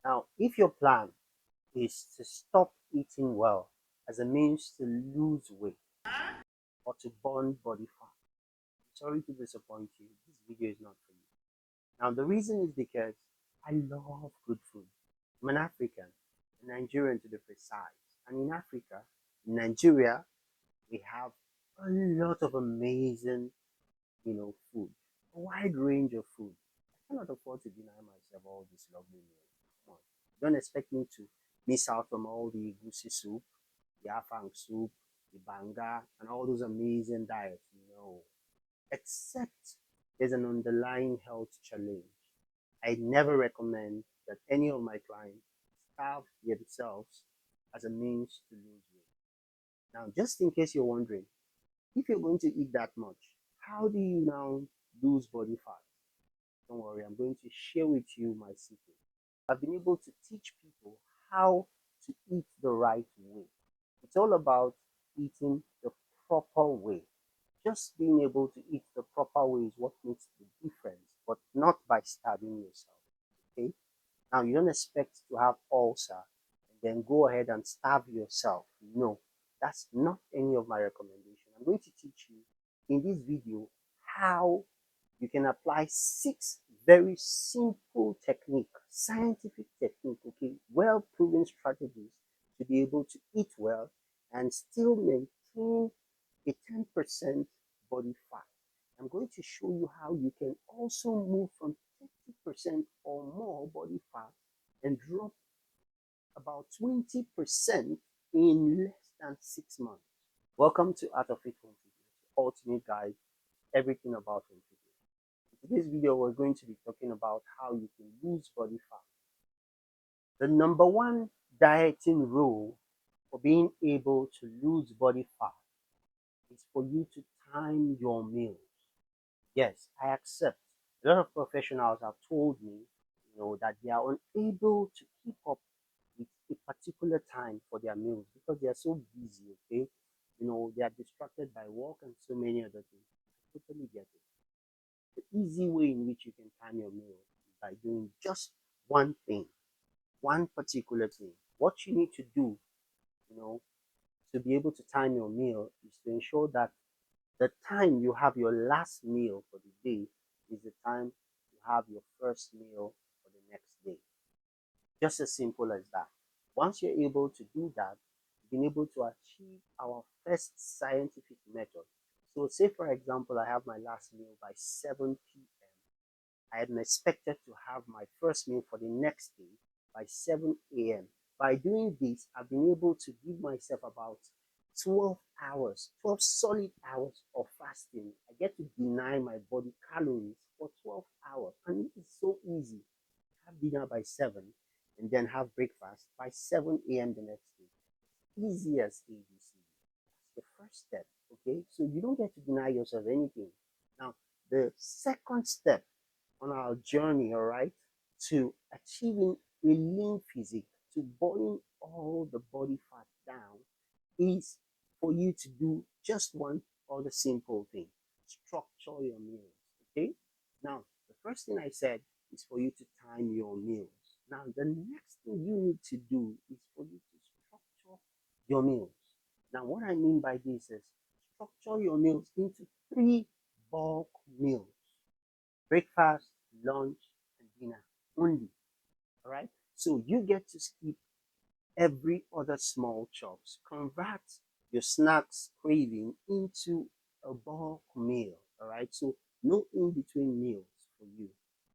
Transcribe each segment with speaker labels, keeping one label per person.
Speaker 1: Now, if your plan is to stop eating well as a means to lose weight or to burn body fat, sorry to disappoint you, this video is not for you. Now, the reason is because I love good food. I'm an African, a Nigerian to be precise. And in Africa, in Nigeria, we have a lot of amazing, food, a wide range of food. I cannot afford to deny myself all this lovely meal. Come on. Don't expect me to miss out on all the goosey soup, the afang soup, the banga, and all those amazing diets. No. Except there's an underlying health challenge. I never recommend that any of my clients starve themselves as a means to lose weight. Now, just in case you're wondering, if you're going to eat that much, how do you now lose body fat? Don't worry, I'm going to share with you my secret. I've been able to teach people how to eat the right way. It's all about eating the proper way. Just being able to eat the proper way is what makes the difference, but not by starving yourself. Okay? Now, you don't expect to have ulcer and then go ahead and starve yourself. No, that's not any of my recommendation. I'm going to teach you in this video how you can apply 6 very simple technique, scientific technique, okay, well-proven strategies to be able to eat well and still maintain a 10% body fat. I'm going to show you how you can also move from 30% or more body fat and drop about 20% in less than 6 months. Welcome to Art of It Home Fitness, ultimate guide, everything about home fitness. In today's video, we're going to be talking about how you can lose body fat. The number one dieting rule for being able to lose body fat is for you to time your meals. Yes, I accept. A lot of professionals have told me, that they are unable to keep up with a particular time for their meals because they are so busy, okay? They are distracted by work and so many other things. I totally get it. The easy way in which you can time your meal is by doing just one thing, one particular thing. What you need to do, you know, to be able to time your meal is to ensure that the time you have your last meal for the day is the time you have your first meal for the next day. Just as simple as that. Once you're able to do that, you've been able to achieve our first scientific method. So say for example, I have my last meal by 7 p.m. I am expected to have my first meal for the next day by 7 a.m. By doing this, I've been able to give myself about 12 hours, 12 solid hours of fasting. I get to deny my body calories for 12 hours. And it's so easy. Have dinner by 7 and then have breakfast by 7 a.m. the next day. Easy as ABC. That's the first step. Okay, so you don't get to deny yourself anything. Now, the second step on our journey, all right, to achieving a lean physique, to burning all the body fat down, is for you to do just one other simple thing: structure your meals. Okay, now the first thing I said is for you to time your meals. Now, the next thing you need to do is for you to structure your meals. Now, what I mean by this is structure your meals into 3 bulk meals: breakfast, lunch, and dinner only. All right. So you get to skip every other small chops. Convert your snacks craving into a bulk meal. All right. So no in between meals for you.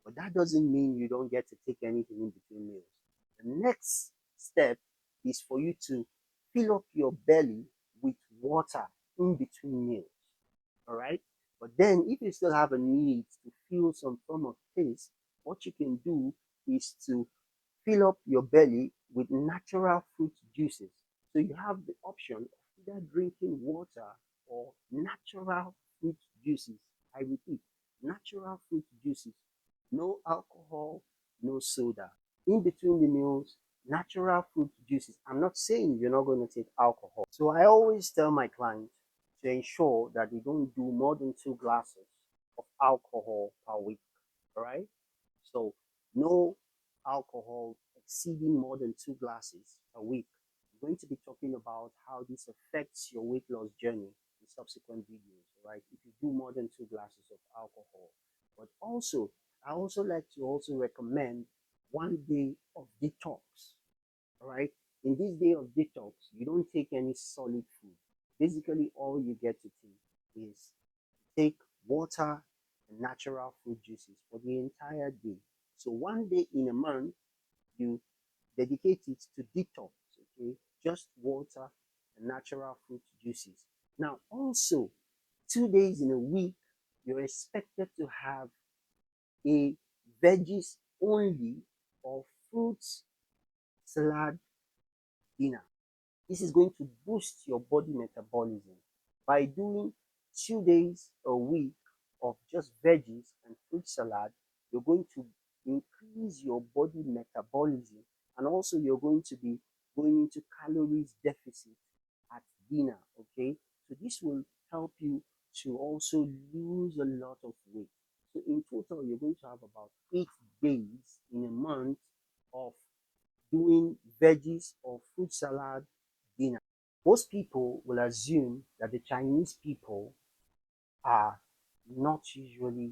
Speaker 1: But that doesn't mean you don't get to take anything in between meals. The next step is for you to fill up your belly with water in between meals. All right. But then, if you still have a need to feel some form of taste, what you can do is to fill up your belly with natural fruit juices. So you have the option of either drinking water or natural fruit juices. I repeat, natural fruit juices. No alcohol, no soda. In between the meals, natural fruit juices. I'm not saying you're not going to take alcohol. So I always tell my clients to ensure that they don't do more than 2 glasses of alcohol per week. All right. So no alcohol exceeding more than 2 glasses a week. We're going to be talking about how this affects your weight loss journey in subsequent videos, right? If you do more than 2 glasses of alcohol. But also, I also like to also recommend 1 day of detox, all right? In this day of detox, you don't take any solid food. Basically, all you get to take is take water and natural fruit juices for the entire day. So 1 day in a month, you dedicate it to detox, okay? Just water and natural fruit juices. Now, also, 2 days in a week, you're expected to have a veggies only or fruits salad dinner. This is going to boost your body metabolism by doing 2 days a week of just veggies and fruit salad. You're going to increase your body metabolism, and also you're going to be going into calories deficit at dinner. Okay, so this will help you to also lose a lot of weight. So in total, you're going to have about 8 days in a month of doing veggies or fruit salad dinner. Most people will assume that the Chinese people are not usually,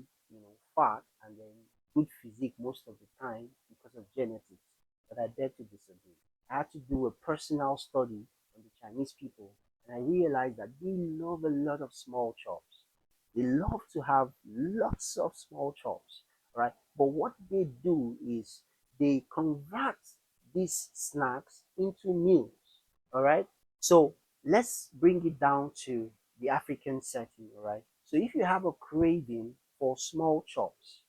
Speaker 1: fat and then good physique most of the time because of genetics. But I dare to disagree. I had to do a personal study on the Chinese people, and I realized that they love a lot of small chops. They love to have lots of small chops, right? But what they do is they convert these snacks into meals, all right? So let's bring it down to the African setting, all right? So if you have a craving for small chops,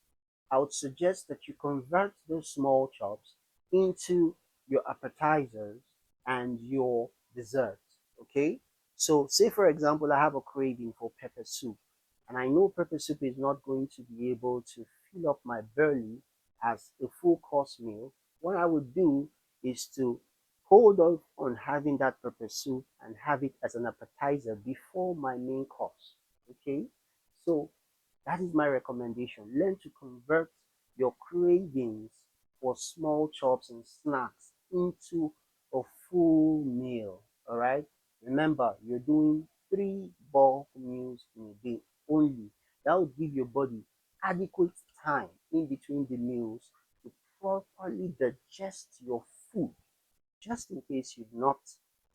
Speaker 1: I would suggest that you convert those small chops into your appetizers and your desserts, okay? So say for example, I have a craving for pepper soup, and I know pepper soup is not going to be able to fill up my belly as a full course meal. What I would do is to hold off on having that pepper soup and have it as an appetizer before my main course. Okay, so that is my recommendation. Learn to convert your cravings for small chops and snacks into a full meal. All right, remember you're doing 3 bulk meals in a day only. That will give your body adequate time in between the meals to properly digest your food. Just in case you've not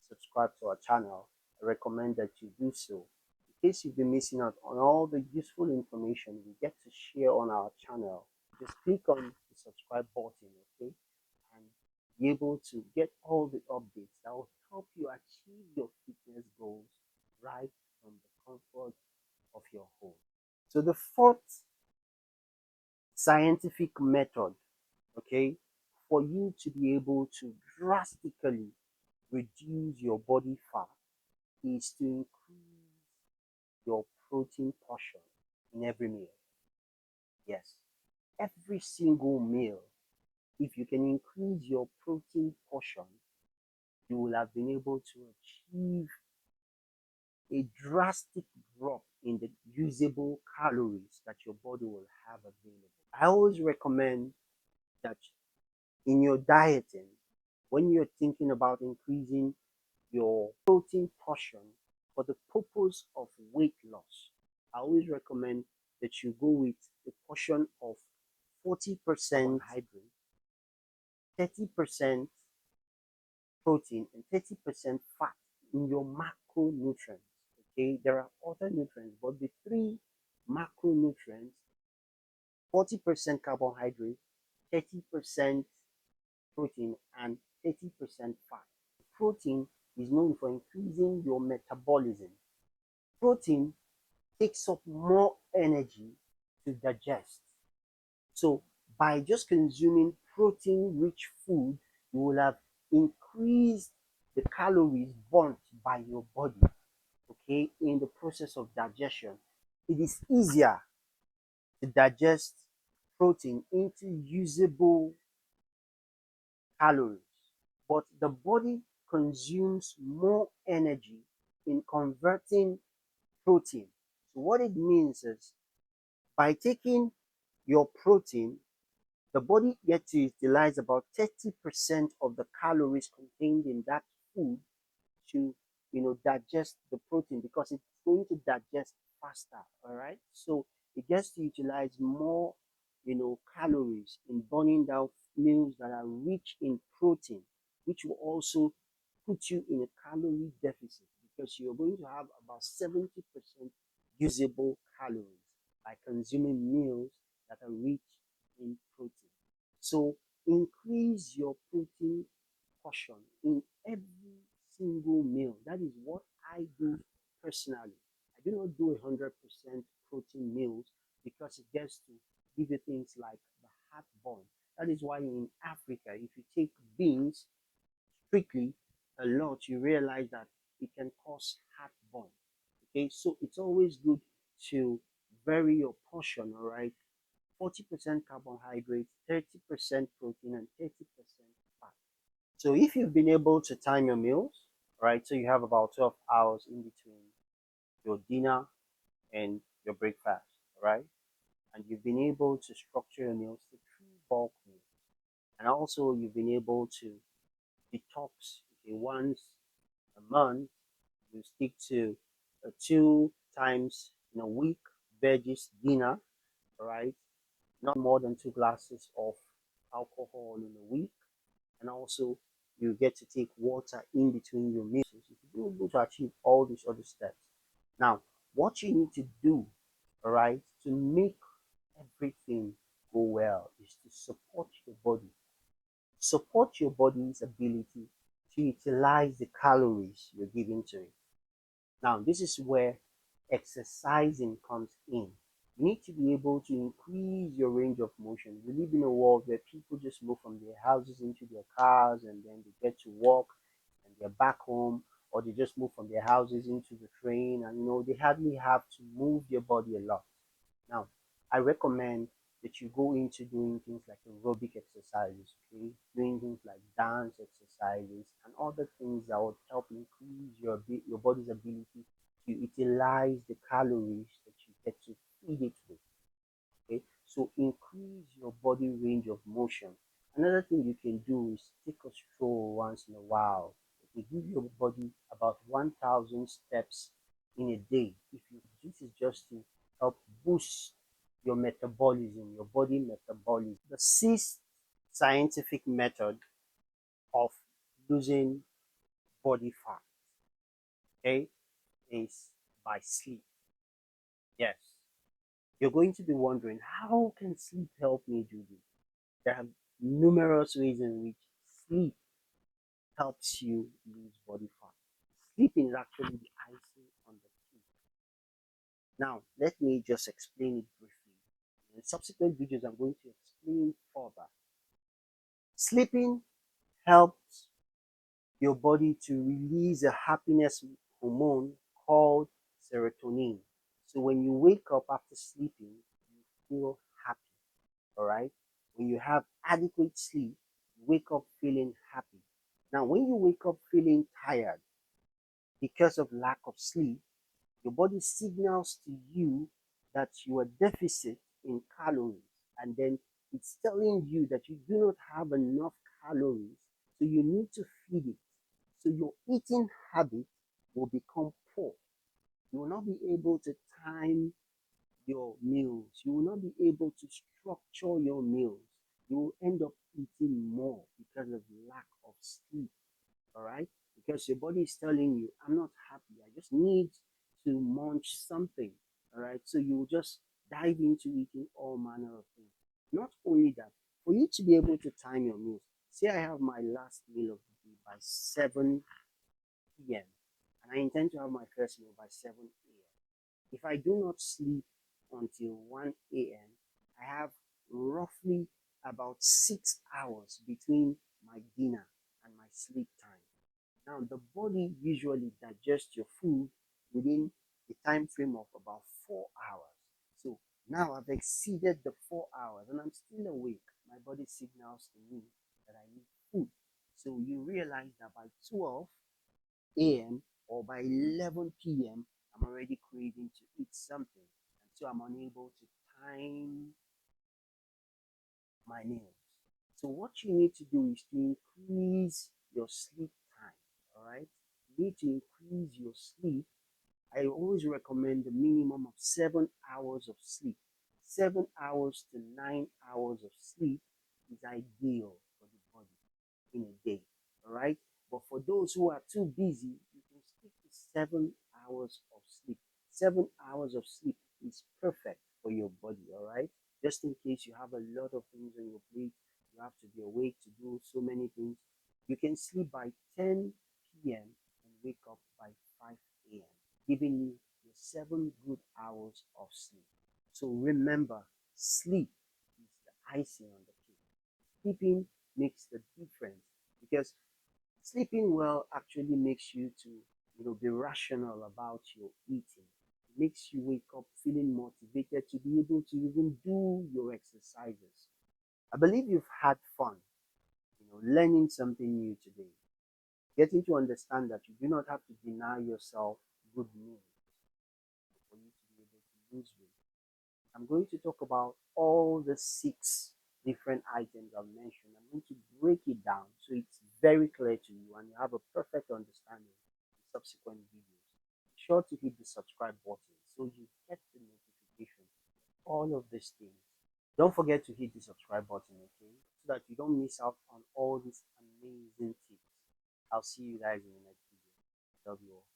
Speaker 1: subscribed to our channel, I recommend that you do so. In case you've been missing out on all the useful information we get to share on our channel, just click on the subscribe button, okay? And be able to get all the updates that will help you achieve your fitness goals right from the comfort of your home. So the fourth scientific method, okay, for you to be able to drastically reduce your body fat is to increase your protein portion in every meal. Yes, every single meal. If you can increase your protein portion, you will have been able to achieve a drastic drop in the usable calories that your body will have available. I always recommend that in your dieting, when you're thinking about increasing your protein portion for the purpose of weight loss, I always recommend that you go with a portion of 40% carbohydrate, 30% protein, and 30% fat in your macronutrients. Okay, there are other nutrients, but the three macronutrients: 40% carbohydrate, 30% protein, and 30% fat. Protein is known for increasing your metabolism. Protein takes up more energy to digest. So by just consuming protein rich food, you will have increased the calories burnt by your body, okay, in the process of digestion. It is easier to digest protein into usable calories, but the body consumes more energy in converting protein. So what it means is by taking your protein The body gets to utilize about 30% of the calories contained in that food to digest the protein because it's going to digest faster. All right, so it gets to utilize more calories in burning down meals that are rich in protein, which will also put you in a calorie deficit because you're going to have about 70% usable calories by consuming meals that are rich in protein. So increase your protein portion in every single meal. That is what I do personally. I do not do 100% protein meals because it gets to give you things like the heartburn. That is why in Africa, if you take beans strictly a lot, you realize that it can cause heartburn. Okay, so it's always good to vary your portion, all right? 40% carbohydrates, 30% protein, and 30% fat. So if you've been able to time your meals, right, so you have about 12 hours in between your dinner and your breakfast, right, and you've been able to structure your meals to three bulk meals, and also you've been able to detox, okay, once a month, you stick to two times in a week veggies dinner, right, not more than 2 glasses of alcohol in a week, and also you get to take water in between your meals. If you're able to achieve all these other steps, now what you need to do, all right, to make everything go well is to support your body. Support your body's ability to utilize the calories you're giving to it. Now, this is where exercising comes in. You need to be able to increase your range of motion. We live in a world where people just move from their houses into their cars and then they get to work and they're back home, or they just move from their houses into the train and they hardly have to move their body a lot. Now, I recommend that you go into doing things like aerobic exercises, okay? Doing things like dance exercises and other things that would help increase your body's ability to utilize the calories that you get to feed it with. Okay, so increase your body range of motion. Another thing you can do is take a stroll once in a while. Okay, give your body about 1,000 steps in a day. If you This is just to help boost your metabolism, your body metabolism. The sixth scientific method of losing body fat, okay, is by sleep. Yes, you're going to be wondering, how can sleep help me do this? There are numerous ways in which sleep helps you lose body fat. Sleeping is actually the icing on the cake. Now, let me just explain it briefly. In subsequent videos, I'm going to explain further. Sleeping helps your body to release a happiness hormone called serotonin. So when you wake up after sleeping, you feel happy. All right, when you have adequate sleep, you wake up feeling happy. Now when you wake up feeling tired because of lack of sleep, your body signals to you that you are deficit in calories, and then it's telling you that you do not have enough calories, so you need to feed it. So your eating habit will become poor. You will not be able to time your meals. You will not be able to structure your meals. You will end up eating more because of lack of sleep. All right? Because your body is telling you, I'm not happy. I just need to munch something. All right? So you will just dive into eating all manner of things. Not only that, for you to be able to time your meals, say I have my last meal of the day by 7 p.m. and I intend to have my first meal by 7 a.m. If I do not sleep until 1 a.m., I have roughly about 6 hours between my dinner and my sleep time. Now, the body usually digests your food within a time frame of about 4 hours. So now I've exceeded the 4 hours and I'm still awake. My body signals to me that I need food. So you realize that by 12 a.m. or by 11 p.m., I'm already craving to eat something. And so I'm unable to time my nails. So what you need to do is to increase your sleep time. All right, you need to increase your sleep. I always recommend the minimum of 7 hours of sleep. 7 hours to 9 hours of sleep is ideal for the body in a day. All right. But for those who are too busy, you can stick to 7 hours of sleep. 7 hours of sleep is perfect for your body. All right. Just in case you have a lot of things on your plate, you have to be awake to do so many things. You can sleep by 10 p.m. and wake up by 5 a.m., giving you your 7 good hours of sleep. So remember, sleep is the icing on the cake. Sleeping makes the difference because sleeping well actually makes you to be rational about your eating. It makes you wake up feeling motivated to be able to even do your exercises. I believe you've had fun, learning something new today, getting to understand that you do not have to deny yourself good meals for you to be able to lose weight. I'm going to talk about all the 6 different items I've mentioned. I'm going to break it down so it's very clear to you and you have a perfect understanding in subsequent videos. Be sure to hit the subscribe button so you get the notification of all of these things. Don't forget to hit the subscribe button, okay? So that you don't miss out on all these amazing tips. I'll see you guys in the next video. Love you all.